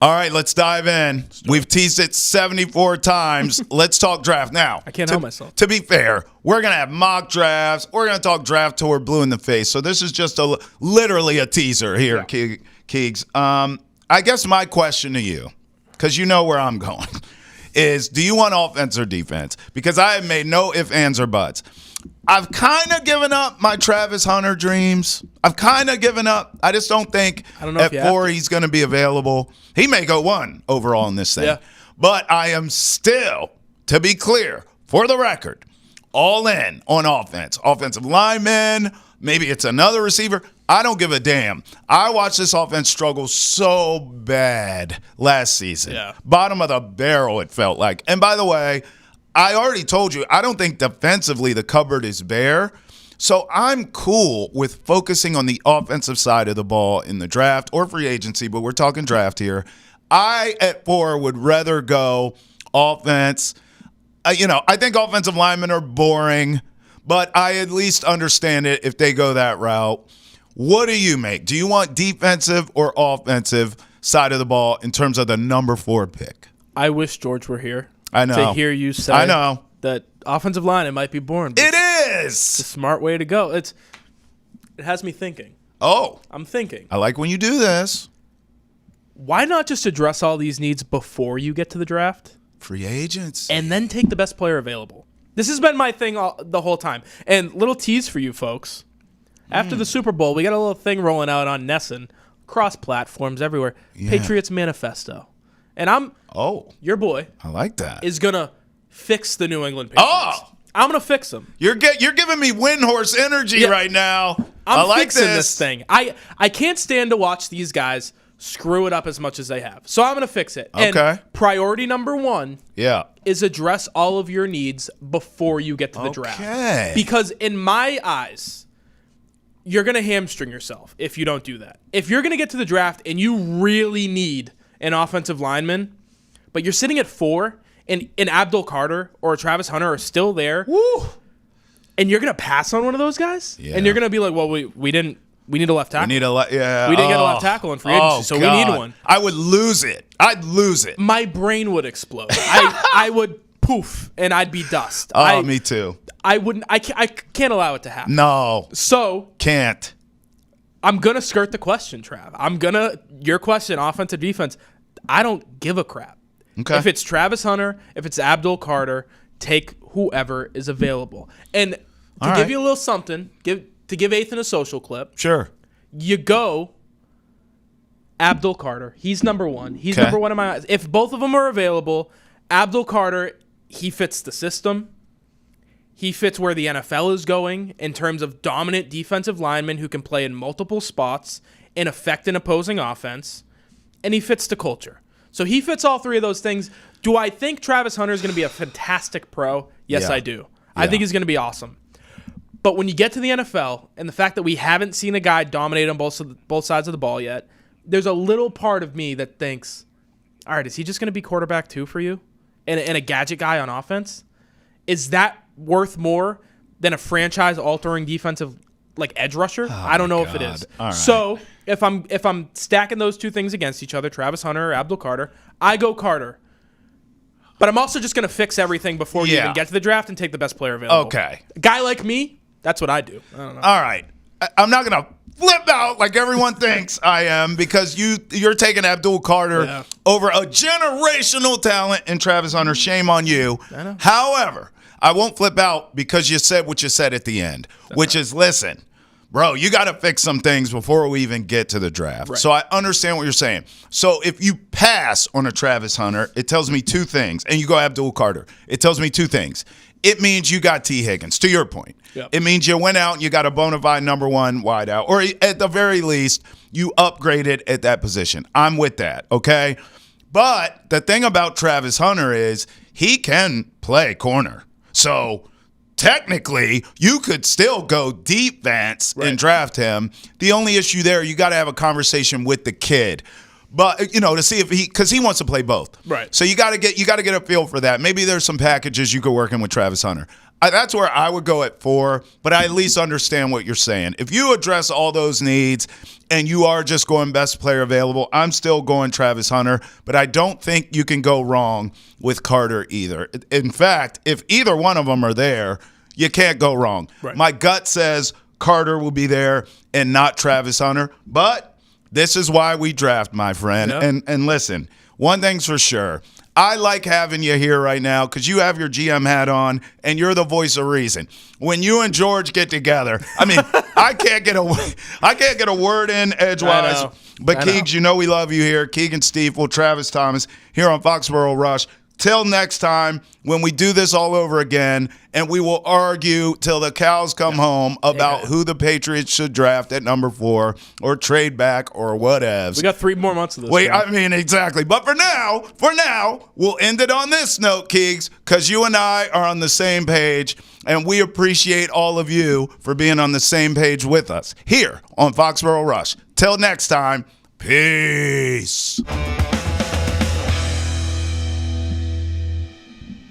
All right, let's dive in. We've teased it 74 times. Let's talk draft now. I can't help myself. To be fair, we're going to have mock drafts. We're going to talk draft till we're blue in the face. So this is just literally a teaser here, yeah. Keegs. I guess my question to you, because you know where I'm going, is do you want offense or defense? Because I have made no ifs, ands, or buts. I've kind of given up my Travis Hunter dreams. I've kind of given up. I just don't think at 4 he's going to be available. He may go 1 overall in this thing. Yeah. But I am still, to be clear, for the record, all in on offense. Offensive linemen, maybe it's another receiver. I don't give a damn. I watched this offense struggle so bad last season. Yeah. Bottom of the barrel, it felt like. And by the way, I already told you, I don't think defensively the cupboard is bare. So I'm cool with focusing on the offensive side of the ball in the draft or free agency, but we're talking draft here. I, at 4, would rather go offense. I think offensive linemen are boring, but I at least understand it if they go that route. What do you make? Do you want defensive or offensive side of the ball in terms of the number 4 pick? I wish George were here. I know. To hear you say that offensive line, it might be boring. It is. It's a smart way to go. It has me thinking. Oh. I'm thinking. I like when you do this. Why not just address all these needs before you get to the draft? Free agents. And then take the best player available. This has been my thing the whole time. And little tease for you folks. After the Super Bowl, we got a little thing rolling out on Nesson, cross platforms everywhere. Yeah. Patriots Manifesto. And your boy. I like that. Is going to fix the New England Patriots. Oh! I'm going to fix them. You're giving me Windhorse energy right now. I like fixing this thing. I can't stand to watch these guys screw it up as much as they have. So I'm going to fix it. Okay. And priority number 1 is address all of your needs before you get to the draft. Because in my eyes, you're going to hamstring yourself if you don't do that. If you're going to get to the draft and you really need an offensive lineman, but you're sitting at 4, and Abdul Carter or Travis Hunter are still there, and you're going to pass on one of those guys? Yeah. And you're going to be like, well, we need a left tackle. We didn't get a left tackle in free agency, so we need one. I would lose it. I'd lose it. My brain would explode. I would poof, and I'd be dust. Me too. I wouldn't. I can't allow it to happen. No. So can't. I'm gonna skirt the question, Trav. Your question, offensive defense. I don't give a crap. Okay. If it's Travis Hunter, if it's Abdul Carter, take whoever is available. And to give you a little something, give Ethan a social clip. Sure. You go Abdul Carter. He's number 1. He's number 1 in my eyes. If both of them are available, Abdul Carter, he fits the system. He fits where the NFL is going in terms of dominant defensive linemen who can play in multiple spots and affect an opposing offense. And he fits the culture. So he fits all 3 of those things. Do I think Travis Hunter is going to be a fantastic pro? Yes, I do. I think he's going to be awesome. But when you get to the NFL and the fact that we haven't seen a guy dominate on both sides of the ball yet, there's a little part of me that thinks, all right, is he just going to be quarterback 2 for you and a gadget guy on offense? Is that worth more than a franchise-altering defensive edge rusher? I don't know if it is. Right. So if I'm stacking those 2 things against each other, Travis Hunter or Abdul Carter, I go Carter. But I'm also just going to fix everything before you even get to the draft and take the best player available. Okay. A guy like me, that's what I do. I don't know. All right. I'm not going to flip out like everyone thinks I am because you're taking Abdul Carter over a generational talent in Travis Hunter. Shame on you. I know. However, I won't flip out because you said what you said at the end, which is, listen, bro, you got to fix some things before we even get to the draft. Right. So I understand what you're saying. So if you pass on a Travis Hunter, it tells me 2 things, and you go Abdul Carter, it tells me 2 things. It means you got T. Higgins, to your point. Yep. It means you went out and you got a bona fide number 1 wideout, or at the very least, you upgraded at that position. I'm with that, okay? But the thing about Travis Hunter is he can play corner. So technically, you could still go defense and draft him. The only issue there, you got to have a conversation with the kid. But to see if because he wants to play both. Right. So you got to get a feel for that. Maybe there's some packages you could work in with Travis Hunter. That's where I would go at 4, but I at least understand what you're saying. If you address all those needs and you are just going best player available, I'm still going Travis Hunter, but I don't think you can go wrong with Carter either. In fact, if either one of them are there, you can't go wrong. Right. My gut says Carter will be there and not Travis Hunter, but this is why we draft, my friend. Yep. And listen, one thing's for sure. I like having you here right now because you have your GM hat on and you're the voice of reason. When you and George get together, I mean, I can't get a word in edgewise. But Keegs, you know we love you here. Keegan Stiefel, Travis Thomas here on Foxborough Rush. Till next time, when we do this all over again, and we will argue till the cows come home about who the Patriots should draft at number 4 or trade back or whatevs. We got 3 more months of this. Wait, I mean, exactly. But for now, we'll end it on this note, Keegs, because you and I are on the same page, and we appreciate all of you for being on the same page with us here on Foxborough Rush. Till next time, peace.